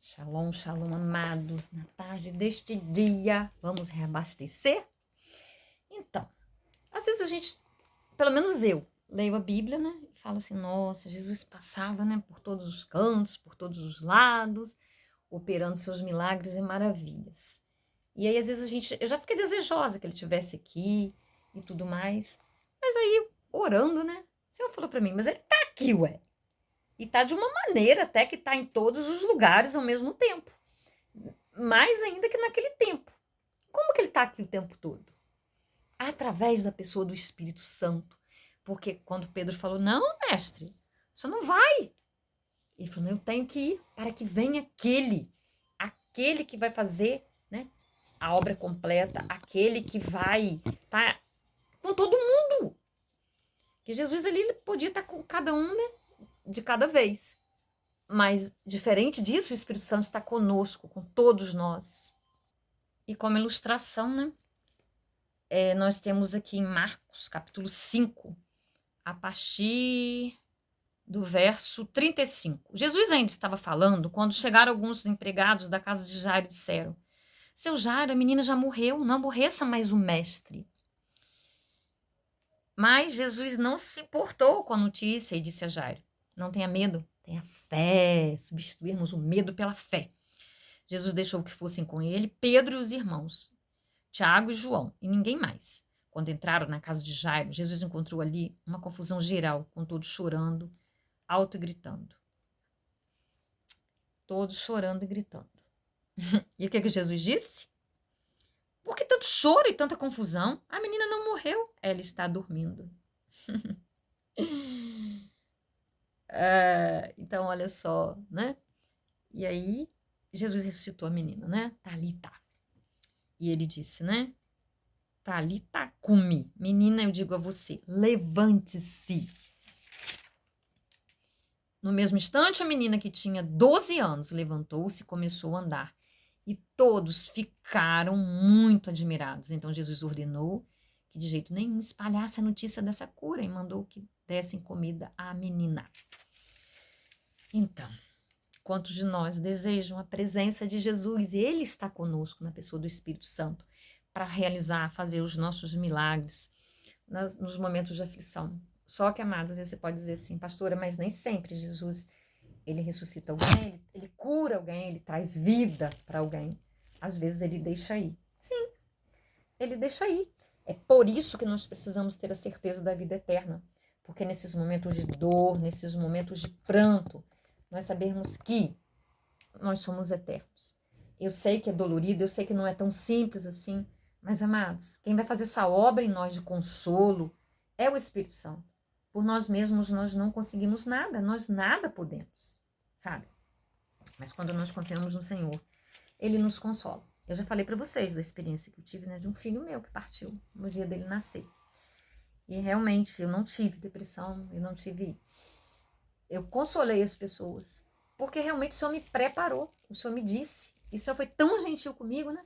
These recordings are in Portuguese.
Shalom, shalom, amados. Na tarde deste dia, vamos reabastecer? Então, às vezes a gente, pelo menos eu, leio a Bíblia, né? E falo assim, nossa, Jesus passava, né? Por todos os cantos, por todos os lados, operando seus milagres e maravilhas. E aí, às vezes, eu já fiquei desejosa que ele estivesse aqui e tudo mais. Mas aí, orando, né? O Senhor falou pra mim, mas ele tá aqui, ué. E tá de uma maneira até que tá em todos os lugares ao mesmo tempo. Mais ainda que naquele tempo. Como que ele está aqui o tempo todo? Através da pessoa do Espírito Santo. Porque quando Pedro falou, não, mestre, você não vai. Ele falou, eu tenho que ir para que venha aquele que vai fazer, né, a obra completa, aquele que vai estar com todo mundo. Que Jesus ali podia estar com cada um, né, de cada vez. Mas, diferente disso, o Espírito Santo está conosco, com todos nós. E como ilustração, né, nós temos aqui em Marcos, capítulo 5, a partir do verso 35. Jesus ainda estava falando quando chegaram alguns empregados da casa de Jairo e disseram, seu Jairo, a menina já morreu, não aborreça mais o mestre. Mas Jesus não se importou com a notícia e disse a Jairo, não tenha medo, tenha fé, substituirmos o medo pela fé. Jesus deixou que fossem com ele Pedro e os irmãos, Tiago e João, e ninguém mais. Quando entraram na casa de Jairo, Jesus encontrou ali uma confusão geral, com todos chorando, alto e gritando. Todos chorando e gritando. E o que Jesus disse? Por que tanto choro e tanta confusão? A menina não morreu, ela está dormindo. Então, olha só, né? E aí, Jesus ressuscitou a menina, né? Talita. E ele disse, né? Talita cumi. Menina, eu digo a você, levante-se. No mesmo instante, a menina que tinha 12 anos levantou-se e começou a andar. E todos ficaram muito admirados. Então Jesus ordenou que de jeito nenhum espalhasse a notícia dessa cura e mandou que dessem comida à menina. Então, quantos de nós desejam a presença de Jesus? E Ele está conosco na pessoa do Espírito Santo para realizar, fazer os nossos milagres nos momentos de aflição. Só que, amados, às vezes você pode dizer assim, pastora, mas nem sempre Jesus, ele ressuscita alguém, ele cura alguém, ele traz vida para alguém. Às vezes ele deixa ir. Sim, ele deixa ir. É por isso que nós precisamos ter a certeza da vida eterna. Porque nesses momentos de dor, nesses momentos de pranto, nós sabemos que nós somos eternos. Eu sei que é dolorido, eu sei que não é tão simples assim, mas, amados, quem vai fazer essa obra em nós de consolo é o Espírito Santo. Por nós mesmos, nós não conseguimos nada, nós nada podemos, sabe? Mas quando nós confiamos no Senhor, Ele nos consola. Eu já falei para vocês da experiência que eu tive, né, de um filho meu que partiu no dia dele nascer. E realmente, eu não tive depressão, eu consolei as pessoas, porque realmente o Senhor me preparou, o Senhor me disse, e o Senhor foi tão gentil comigo, né?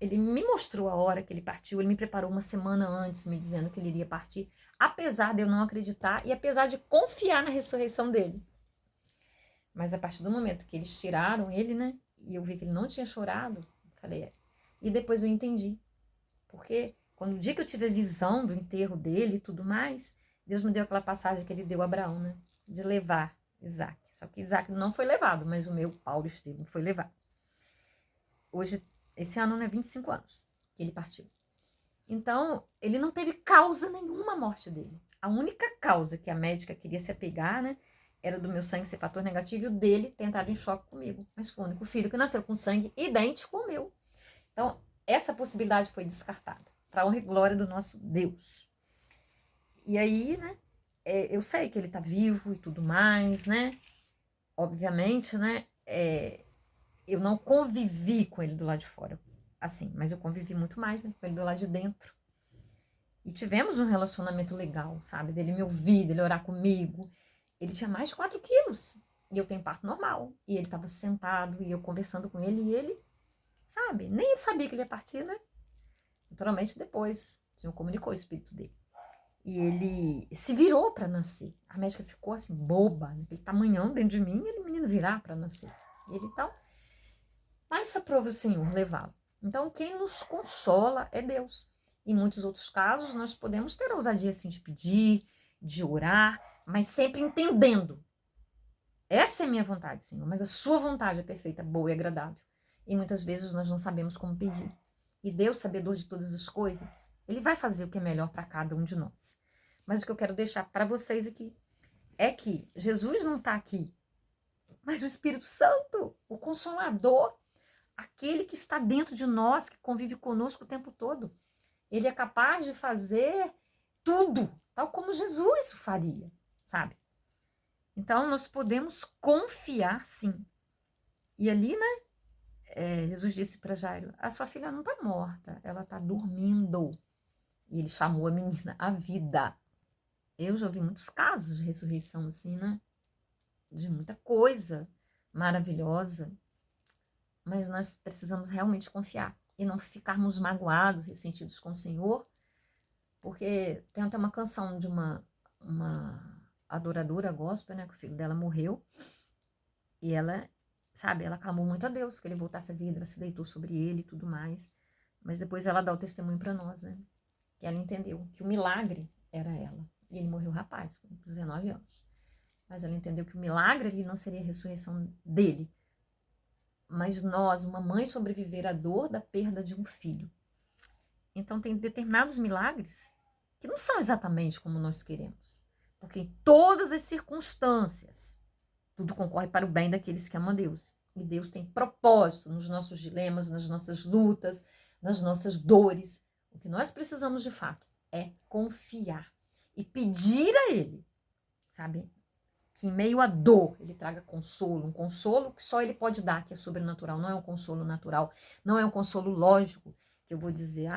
Ele me mostrou a hora que ele partiu, ele me preparou uma semana antes, me dizendo que ele iria partir, apesar de eu não acreditar e apesar de confiar na ressurreição dele. Mas a partir do momento que eles tiraram ele, né, e eu vi que ele não tinha chorado, falei, e depois eu entendi, porque quando o dia que eu tive a visão do enterro dele e tudo mais, Deus me deu aquela passagem que ele deu a Abraão, né, de levar Isaac. Só que Isaac não foi levado, mas o meu Paulo Estevam foi levado. Hoje, esse ano, né, 25 anos que ele partiu. Então, ele não teve causa nenhuma a morte dele. A única causa que a médica queria se apegar, né, era do meu sangue ser fator negativo e o dele ter entrado em choque comigo. Mas foi o único filho que nasceu com sangue idêntico ao meu. Então, essa possibilidade foi descartada, para honra e glória do nosso Deus. E aí, né, eu sei que ele tá vivo e tudo mais, né, obviamente, né, eu não convivi com ele do lado de fora, assim, mas eu convivi muito mais, né, com ele do lado de dentro. E tivemos um relacionamento legal, sabe, dele me ouvir, dele orar comigo. Ele tinha mais de 4 quilos, e eu tenho parto normal. E ele estava sentado, e eu conversando com ele, e ele, sabe, nem ele sabia que ele ia partir, né? Naturalmente, depois, o Senhor comunicou o espírito dele. E ele se virou para nascer. A médica ficou assim, boba, naquele tamanhão dentro de mim, e ele, menino, virar para nascer. E ele, então, mas se aprove o Senhor levá-lo. Então, quem nos consola é Deus. Em muitos outros casos, nós podemos ter a ousadia assim, de pedir, de orar, mas sempre entendendo. Essa é a minha vontade, Senhor, mas a sua vontade é perfeita, boa e agradável. E muitas vezes nós não sabemos como pedir. E Deus, sabedor de todas as coisas, Ele vai fazer o que é melhor para cada um de nós. Mas o que eu quero deixar para vocês aqui é que Jesus não está aqui, mas o Espírito Santo, o Consolador, aquele que está dentro de nós, que convive conosco o tempo todo. Ele é capaz de fazer tudo, tal como Jesus faria, sabe? Então, nós podemos confiar, sim. E ali, né, Jesus disse para Jairo, a sua filha não está morta, ela está dormindo. E ele chamou a menina à vida. Eu já ouvi muitos casos de ressurreição assim, né? De muita coisa maravilhosa. Mas nós precisamos realmente confiar e não ficarmos magoados, ressentidos com o Senhor, porque tem até uma canção de uma adoradora gospel, né, que o filho dela morreu, e ela, sabe, ela clamou muito a Deus que ele voltasse à vida, ela se deitou sobre ele e tudo mais, mas depois ela dá o testemunho para nós, né, que ela entendeu que o milagre era ela, e ele morreu rapaz, com 19 anos, mas ela entendeu que o milagre ali não seria a ressurreição dele, mas nós, uma mãe, sobreviver à dor da perda de um filho. Então, tem determinados milagres que não são exatamente como nós queremos. Porque em todas as circunstâncias, tudo concorre para o bem daqueles que amam a Deus. E Deus tem propósito nos nossos dilemas, nas nossas lutas, nas nossas dores. O que nós precisamos, de fato, é confiar e pedir a Ele, sabe? Que em meio à dor ele traga consolo, um consolo que só ele pode dar, que é sobrenatural, não é um consolo natural, não é um consolo lógico, que eu vou dizer,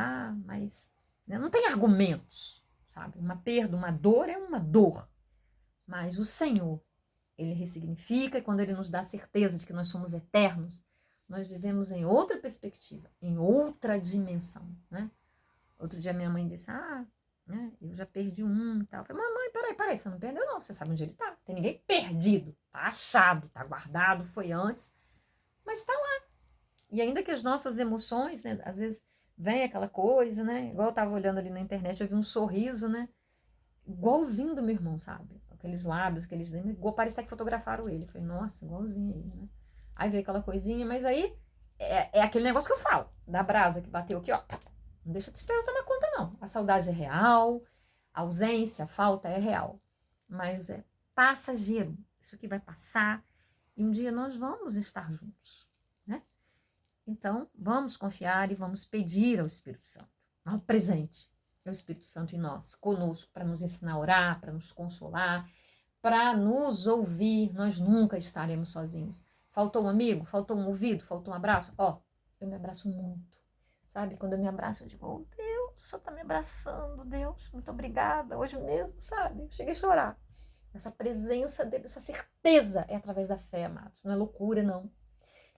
mas né, não tem argumentos, sabe? Uma perda, uma dor é uma dor, mas o Senhor, ele ressignifica, e quando ele nos dá a certeza de que nós somos eternos, nós vivemos em outra perspectiva, em outra dimensão, né? Outro dia minha mãe disse, né, eu já perdi um e tal. Eu falei, mamãe, peraí, você não perdeu não, você sabe onde ele tá. Tem ninguém perdido, tá achado, tá guardado, foi antes, mas tá lá. E ainda que as nossas emoções, né, às vezes vem aquela coisa, né, igual eu tava olhando ali na internet, eu vi um sorriso, né, igualzinho do meu irmão, sabe? Aqueles lábios, igual parece que fotografaram ele. Eu falei, nossa, igualzinho ele, né? Aí veio aquela coisinha, mas aí é aquele negócio que eu falo, da brasa que bateu aqui, ó. Não deixa a tristeza tomar conta, não. A saudade é real, a ausência, a falta é real. Mas é passageiro. Isso aqui vai passar e um dia nós vamos estar juntos, né? Então, vamos confiar e vamos pedir ao Espírito Santo, ao presente, ao Espírito Santo em nós, conosco, para nos ensinar a orar, para nos consolar, para nos ouvir. Nós nunca estaremos sozinhos. Faltou um amigo? Faltou um ouvido? Faltou um abraço? Eu me abraço muito. Sabe, quando eu me abraço, eu digo, Deus, o Senhor está me abraçando, Deus, muito obrigada, hoje mesmo, sabe? Eu cheguei a chorar. Essa presença dele, essa certeza é através da fé, amados, não é loucura, não.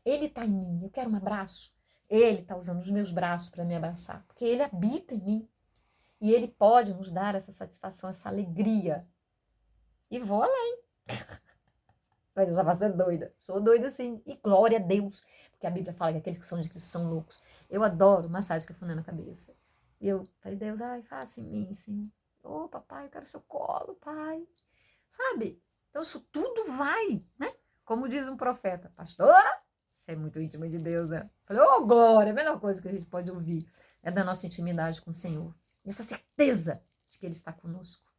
Ele está em mim, eu quero um abraço. Ele está usando os meus braços para me abraçar, porque ele habita em mim. E ele pode nos dar essa satisfação, essa alegria. E vou além. Mas essa vai ser doida. Sou doida sim. E glória a Deus. Porque a Bíblia fala que aqueles que são de Cristo são loucos. Eu adoro massagem cafuné na cabeça. E eu falei, Deus, faça em mim, Senhor. Papai, eu quero seu colo, pai. Sabe? Então isso tudo vai, né? Como diz um profeta. Pastora, você é muito íntima de Deus, né? Falei, glória. A melhor coisa que a gente pode ouvir é da nossa intimidade com o Senhor. E essa certeza de que Ele está conosco.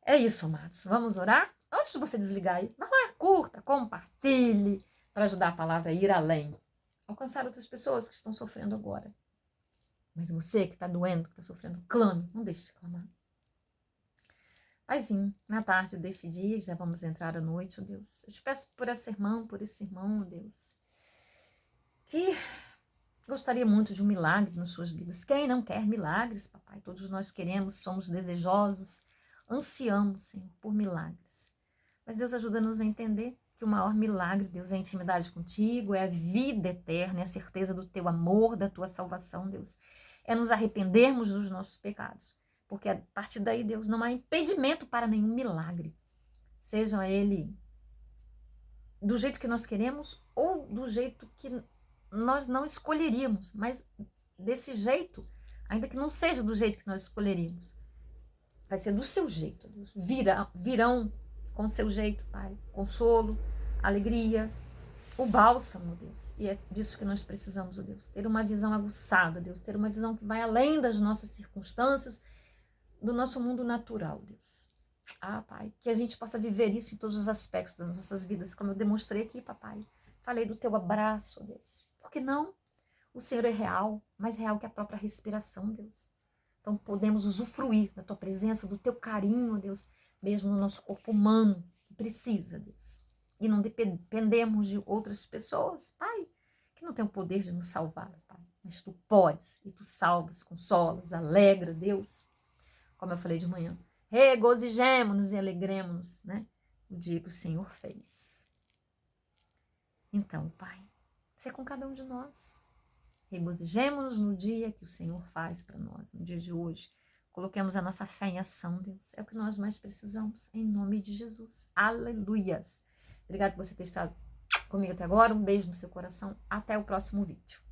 É isso, amados. Vamos orar? Antes de você desligar aí, vai lá, curta, compartilhe, para ajudar a palavra a ir além. Alcançar outras pessoas que estão sofrendo agora. Mas você que está doendo, que está sofrendo, clame, não deixe de clamar. Paizinho, na tarde deste dia, já vamos entrar à noite, ó Deus. Eu te peço por essa irmã, por esse irmão, ó Deus, que gostaria muito de um milagre nas suas vidas. Quem não quer milagres, papai? Todos nós queremos, somos desejosos, ansiamos, Senhor, por milagres. Mas Deus ajuda-nos a entender que o maior milagre, Deus, é a intimidade contigo, é a vida eterna, é a certeza do teu amor, da tua salvação, Deus. É nos arrependermos dos nossos pecados. Porque a partir daí, Deus, não há impedimento para nenhum milagre. Seja ele do jeito que nós queremos ou do jeito que nós não escolheríamos, mas desse jeito, ainda que não seja do jeito que nós escolheríamos, vai ser do seu jeito, Deus. Virão com o seu jeito, Pai. Consolo, alegria, o bálsamo, Deus. E é disso que nós precisamos, Deus. Ter uma visão aguçada, Deus. Ter uma visão que vai além das nossas circunstâncias, do nosso mundo natural, Deus. Pai, que a gente possa viver isso em todos os aspectos das nossas vidas, como eu demonstrei aqui, papai. Falei do teu abraço, Deus. Por que não? O Senhor é real, mais real que a própria respiração, Deus. Então podemos usufruir da tua presença, do teu carinho, Deus, mesmo no nosso corpo humano, que precisa, Deus. E não dependemos de outras pessoas, Pai, que não têm o poder de nos salvar, Pai. Mas tu podes, e tu salvas, consolas, alegra, Deus. Como eu falei de manhã, regozijemo-nos e alegremos-nos, né? O dia que o Senhor fez. Então, Pai, você é com cada um de nós. Regozijemo-nos no dia que o Senhor faz para nós, no dia de hoje. Coloquemos a nossa fé em ação, Deus. É o que nós mais precisamos, em nome de Jesus. Aleluias. Obrigada por você ter estado comigo até agora. Um beijo no seu coração. Até o próximo vídeo.